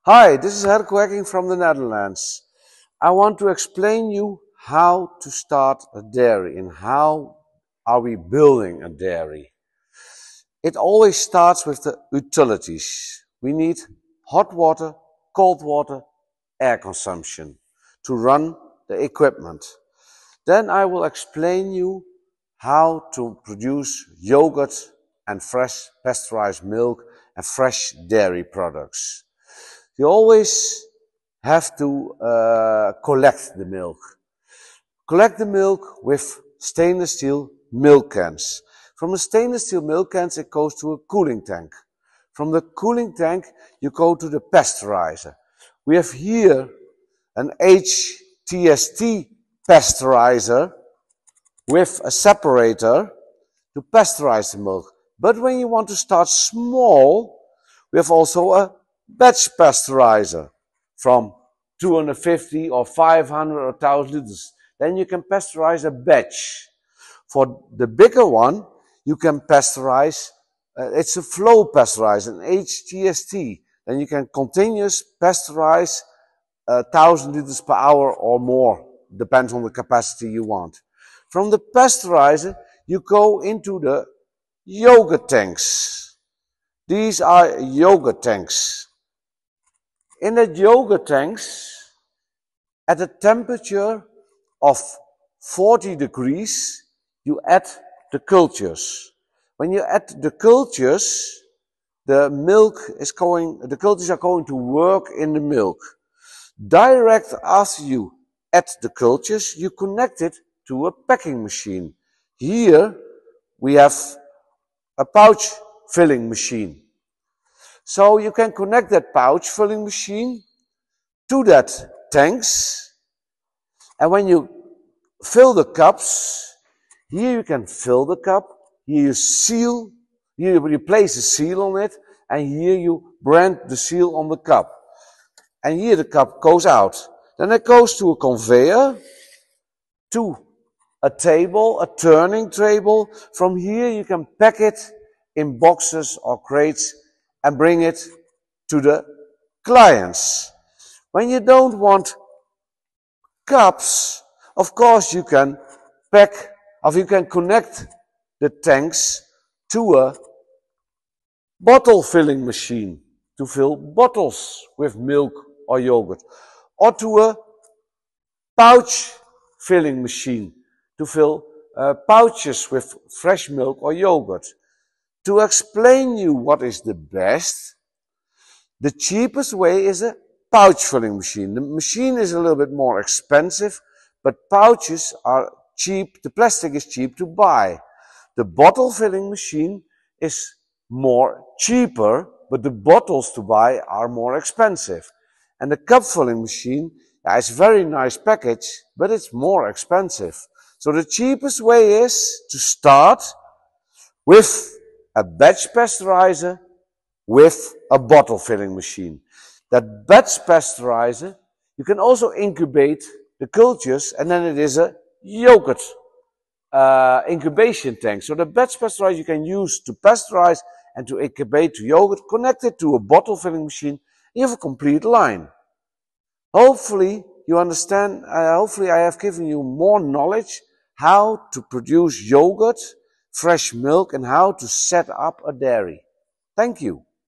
Hi, this is Herco Hacking from the Netherlands. I want to explain you how to start a dairy and how are we building a dairy. It always starts with the utilities. We need hot water, cold water, air consumption to run the equipment. Then I will explain you how to produce yogurt and fresh pasteurized milk and fresh dairy products. You always have to collect the milk. Collect the milk with stainless steel milk cans. From the stainless steel milk cans it goes to a cooling tank. From the cooling tank you go to the pasteurizer. We have here an HTST pasteurizer with a separator to pasteurize the milk. But when you want to start small, we have also a batch pasteurizer from 250 or 500 or 1000 liters. Then you can pasteurize a batch. For the bigger one, you can pasteurize, it's a flow pasteurizer, an HTST. Then you can continuous pasteurize 1000 liters per hour or more, depends on the capacity you want. From the pasteurizer, you go into the yogurt tanks. These are yogurt tanks. In the yogurt tanks, at a temperature of 40 degrees, you add the cultures. When you add the cultures, the cultures are going to work in the milk. Direct after you add the cultures, you connect it to a packing machine. Here we have a pouch filling machine. So you can connect that pouch filling machine to that tanks, and when you fill the cups, here you can fill the cup, here you seal, here you place a seal on it, and here you brand the seal on the cup. And here the cup goes out. Then it goes to a conveyor, to a table, a turning table. From here you can pack it in boxes or crates and bring it to the clients. When you don't want cups, of course you can connect the tanks to a bottle filling machine to fill bottles with milk or yogurt, or to a pouch filling machine to fill pouches with fresh milk or yogurt. To explain you what is the best, the cheapest way is a pouch filling machine. The machine is a little bit more expensive, but pouches are cheap, the plastic is cheap to buy. The bottle filling machine is cheaper, but the bottles to buy are more expensive. And the cup filling machine, it's a very nice package, but it's more expensive. So the cheapest way is to start with a batch pasteurizer with a bottle filling machine. That batch pasteurizer, you can also incubate the cultures, and then it is a yogurt incubation tank. So the batch pasteurizer you can use to pasteurize and to incubate to yogurt, connected to a bottle filling machine, you have a complete line. Hopefully you understand, hopefully I have given you more knowledge how to produce yogurt, fresh milk, and how to set up a dairy. Thank you.